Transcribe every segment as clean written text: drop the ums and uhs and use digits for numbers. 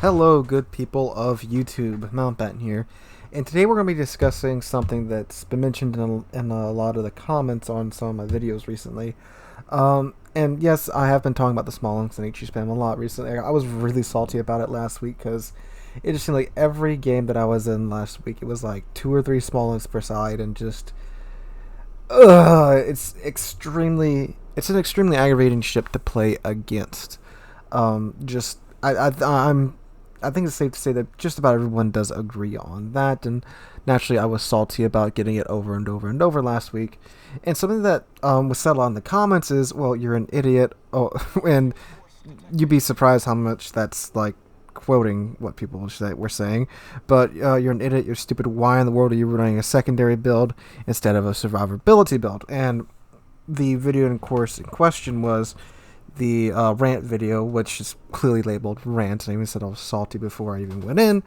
Hello, good people of YouTube. Mountbatten here, and today we're going to be discussing something that's been mentioned in a lot of the comments on some of my videos recently. And yes, I have been talking about the small links and HE spam a lot recently. I was really salty about it last week because it just seemed like every game that I was in last week, it was like 2 or 3 small links per side, and just it's an extremely aggravating ship to play against. Just I think it's safe to say that just about everyone does agree on that, and naturally, I was salty about getting it over and over and over last week. And something that was said a lot in the comments is, "Well, you're an idiot," oh, and you'd be surprised how much that's like quoting what people were saying. But you're an idiot. You're stupid. Why in the world are you running a secondary build instead of a survivability build? And the video in course in question was the rant video, which is clearly labeled rant. I even said I was salty before I even went in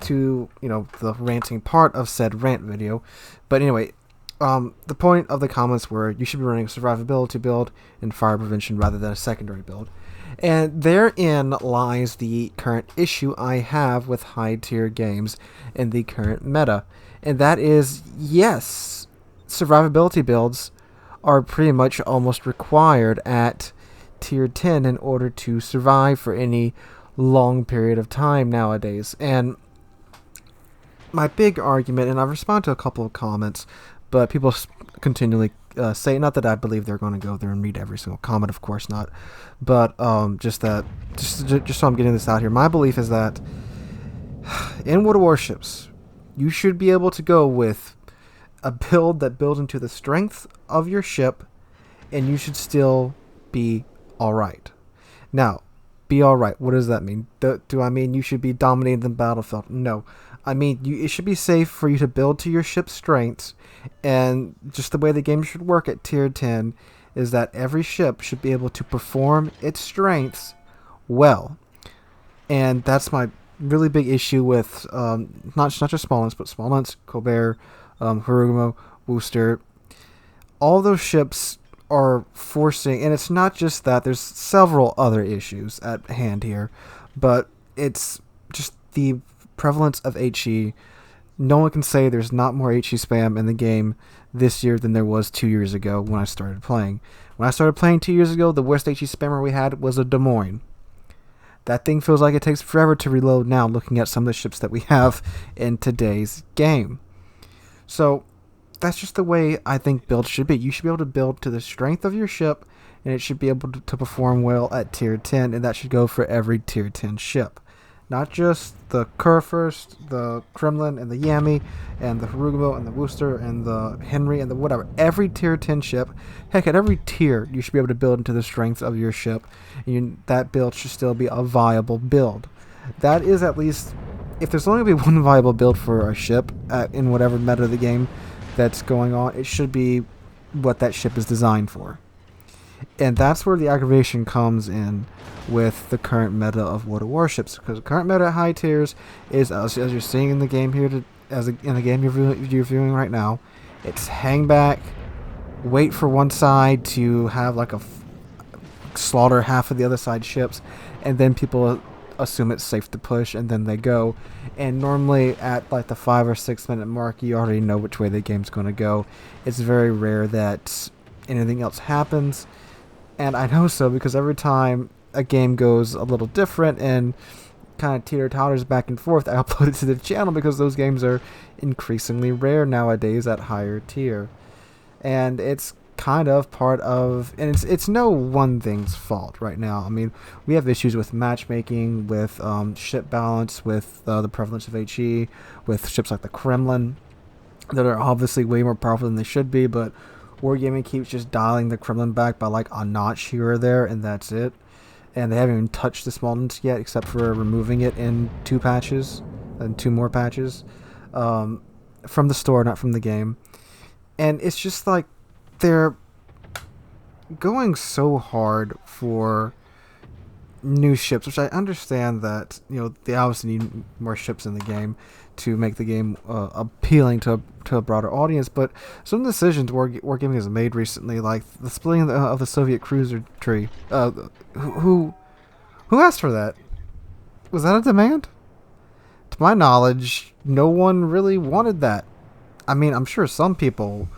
to, the ranting part of said rant video. But anyway, the point of the comments were you should be running a survivability build and fire prevention rather than a secondary build. And therein lies the current issue I have with high tier games in the current meta. And that is, yes, survivability builds are pretty much almost required at tier 10 in order to survive for any long period of time nowadays. And my big argument, and I've responded to a couple of comments, but people continually say, not that I believe they're going to go there and read every single comment, of course not, but just so I'm getting this out here, my belief is that in World of Warships, you should be able to go with a build that builds into the strength of your ship, and you should still be alright. Now, be alright, what does that mean? Do I mean you should be dominating the battlefield? No. I mean, it should be safe for you to build to your ship's strengths, and just the way the game should work at tier 10 is that every ship should be able to perform its strengths well. And that's my really big issue with not just Smalllands, but Smalllands, Colbert, Harugumo, Wooster. All those ships are forcing, and it's not just that, there's several other issues at hand here, but it's just the prevalence of HE. No one can say there's not more HE spam in the game this year than there was 2 years ago when I started playing. When I started playing 2 years ago, the worst HE spammer we had was a Des Moines. That thing feels like it takes forever to reload now, looking at some of the ships that we have in today's game. So that's just the way I think builds should be. You should be able to build to the strength of your ship, and it should be able to perform well at tier 10, and that should go for every tier 10 ship. Not just the Kurfürst, the Kremlin, and the Yami, and the Harugumo, and the Wooster, and the Henry, and the whatever. Every tier 10 ship, heck, at every tier, you should be able to build into the strength of your ship, and that build should still be a viable build. That is at least, if there's only going to be one viable build for a ship in whatever meta of the game that's going on, it should be what that ship is designed for. And that's where the aggravation comes in with the current meta of World of Warships, because the current meta at high tiers is, as you're seeing in the game here, in the game you're viewing right now, it's hang back, wait for one side to have like slaughter half of the other side ships, and then people assume it's safe to push, and then they go. And normally at like the 5 or 6 minute mark, you already know which way the game's going to go. It's very rare that anything else happens, and I know so because every time a game goes a little different and kind of teeter-totters back and forth, I upload it to the channel because those games are increasingly rare nowadays at higher tier. And it's kind of part of, and it's no one thing's fault right now. I mean, we have issues with matchmaking, with ship balance, with the prevalence of HE, with ships like the Kremlin that are obviously way more powerful than they should be, but Wargaming keeps just dialing the Kremlin back by like a notch here or there, and that's it. And they haven't even touched the Smalllands yet, except for removing it in 2 patches, and 2 more patches from the store, not from the game. And it's just like they're going so hard for new ships, which I understand that they obviously need more ships in the game to make the game appealing to a broader audience. But some decisions Wargaming has made recently, like the splitting of the Soviet cruiser tree. Who asked for that? Was that a demand? To my knowledge, no one really wanted that. I mean, I'm sure some people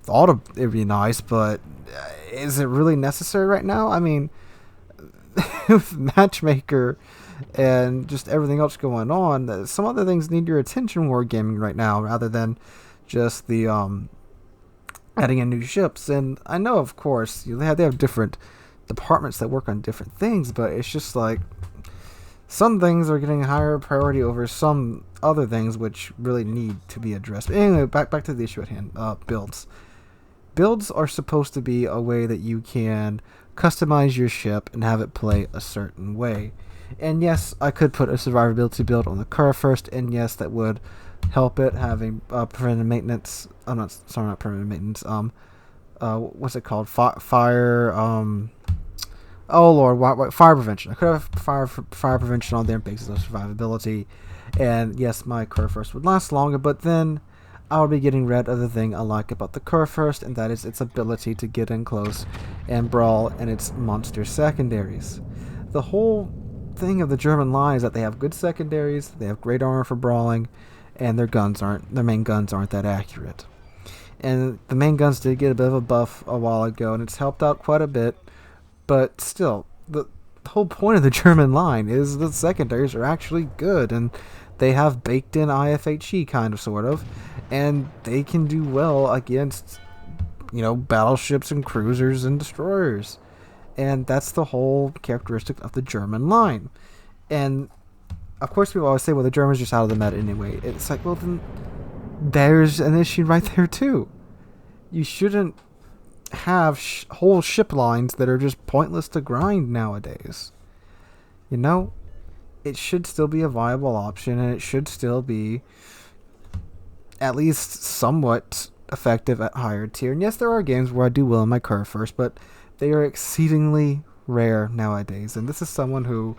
thought it'd be nice, but is it really necessary right now? I mean, with Matchmaker and just everything else going on, some other things need your attention more gaming right now rather than just the adding in new ships. And I know, of course, they have different departments that work on different things, but it's just like some things are getting higher priority over some other things which really need to be addressed. But anyway, back to the issue at hand. Builds. Builds are supposed to be a way that you can customize your ship and have it play a certain way. And yes, I could put a survivability build on the curve first, and yes, that would help it having preventive maintenance. I'm not sorry, not preventive maintenance. What's it called? Fire. Oh Lord, fire prevention. I could have fire prevention on there basis of survivability, and yes, my curve first would last longer. But then I would be getting rid of the thing I like about the curve first, and that is its ability to get in close and brawl and its monster secondaries. The whole thing of the German line is that they have good secondaries, they have great armor for brawling, and their main guns aren't that accurate. And the main guns did get a bit of a buff a while ago, and it's helped out quite a bit. But still, the whole point of the German line is the secondaries are actually good, and they have baked-in IFHE kind of, sort of, and they can do well against, battleships and cruisers and destroyers. And that's the whole characteristic of the German line. And, of course, people always say, well, the Germans are just out of the meta anyway. It's like, well, then there's an issue right there, too. You shouldn't have whole ship lines that are just pointless to grind nowadays. It should still be a viable option, and it should still be at least somewhat effective at higher tier. And yes, there are games where I do well in my curve first, but they are exceedingly rare nowadays. And this is someone who,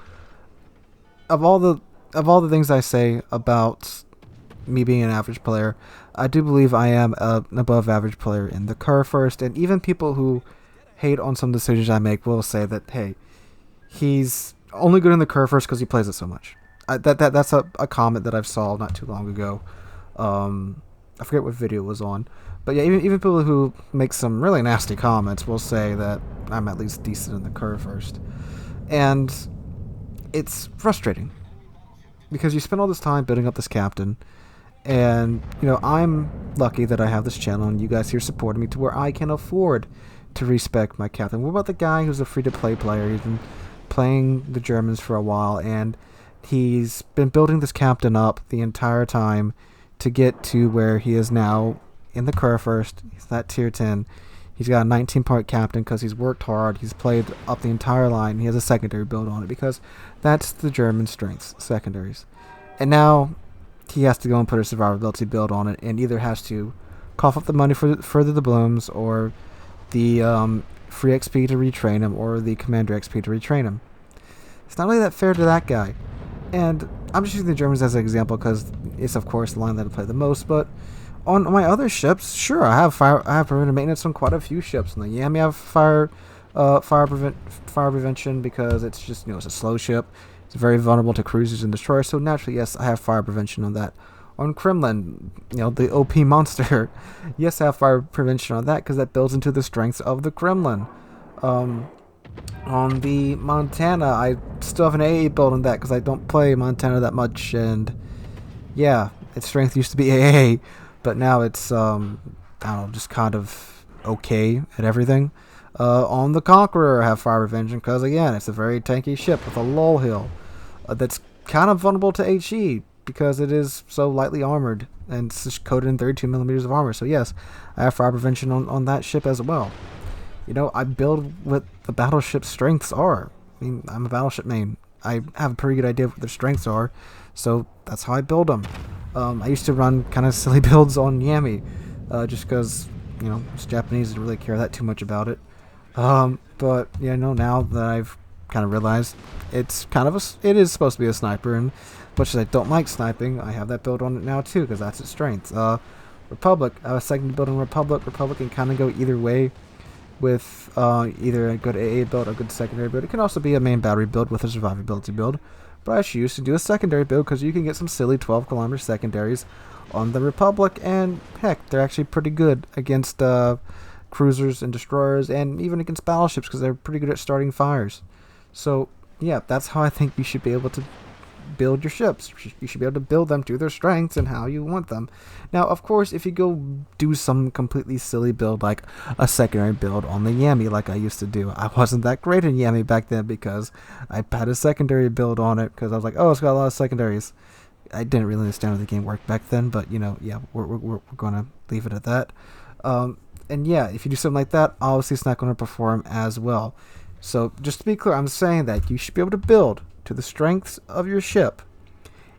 of all the things I say about me being an average player, I do believe I am an above average player in the curve first, and even people who hate on some decisions I make will say that, hey, he's only good in the curve first because he plays it so much. That's a comment that I've saw not too long ago. I forget what video it was on, but yeah, even people who make some really nasty comments will say that I'm at least decent in the curve first, and it's frustrating because you spend all this time building up this captain. And, I'm lucky that I have this channel and you guys here supporting me to where I can afford to respect my captain. What about the guy who's a free-to-play player? He's been playing the Germans for a while, and he's been building this captain up the entire time to get to where he is now in the curve first. He's at tier 10. He's got a 19-point captain because he's worked hard. He's played up the entire line. He has a secondary build on it because that's the German strengths, secondaries. And now he has to go and put a survivability build on it, and either has to cough up the money for further the blooms, or the free XP to retrain him, or the commander XP to retrain him. It's not really that fair to that guy. And I'm just using the Germans as an example because it's, of course, the line that I play the most. But on my other ships, sure, I have preventive maintenance on quite a few ships. On the Yami, I have fire prevention because it's just it's a slow ship. It's very vulnerable to cruisers and destroyers, so naturally, yes, I have fire prevention on that. On Kremlin, the OP monster, yes, I have fire prevention on that because that builds into the strengths of the Kremlin. On the Montana, I still have an AA build on that because I don't play Montana that much, and yeah, its strength used to be AA, but now it's, just kind of okay at everything. On the Conqueror, I have fire prevention because, again, it's a very tanky ship with a lull hill that's kind of vulnerable to HE because it is so lightly armored and it's just coated in 32 millimeters of armor. So yes, I have fire prevention on that ship as well. I build what the battleship's strengths are. I mean, I'm a battleship main. I have a pretty good idea of what their strengths are, so that's how I build them. I used to run kind of silly builds on Yami, just because, it's Japanese, didn't really care that too much about it. But now that I've kind of realized it is supposed to be a sniper, and much as I don't like sniping, I have that build on it now too because that's its strength. Republic, I have a second build on Republic. Republic can kind of go either way with either a good AA build or a good secondary build. It can also be a main battery build with a survivability build. but I choose to do a secondary build because you can get some silly 12-kilometer secondaries on the Republic, and heck, they're actually pretty good against cruisers and destroyers, and even against battleships because they're pretty good at starting fires. So yeah, that's how I think you should be able to build your ships. You should be able to build them to their strengths and how you want them. Now, of course, if you go do some completely silly build like a secondary build on the Yami like I used to do, I wasn't that great in Yami back then because I had a secondary build on it because I was like, oh, it's got a lot of secondaries. I didn't really understand how the game worked back then, but you know, yeah, we're going to leave it at that. And yeah, if you do something like that, obviously it's not going to perform as well. So just to be clear, I'm saying that you should be able to build to the strengths of your ship,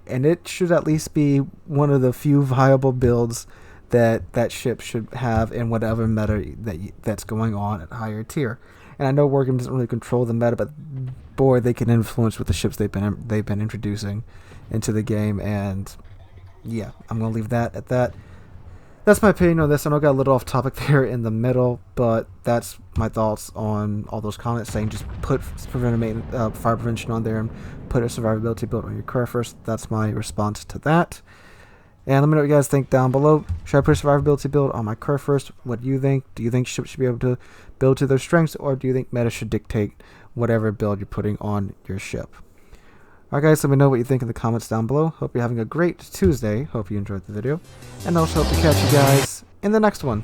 and it should at least be one of the few viable builds that that ship should have in whatever meta that's going on at higher tier. And I know Wargame doesn't really control the meta, but boy, they can influence with the ships they've been introducing into the game. And yeah, I'm gonna leave that at that. That's my opinion on this. I know I got a little off topic there in the middle, but that's my thoughts on all those comments saying just put fire prevention on there and put a survivability build on your car first. That's my response to that. And let me know what you guys think down below. Should I put a survivability build on my car first? What do you think? Do you think ships should be able to build to their strengths, or do you think meta should dictate whatever build you're putting on your ship? Alright guys, let me know what you think in the comments down below. Hope you're having a great Tuesday. Hope you enjoyed the video. And I also hope to catch you guys in the next one.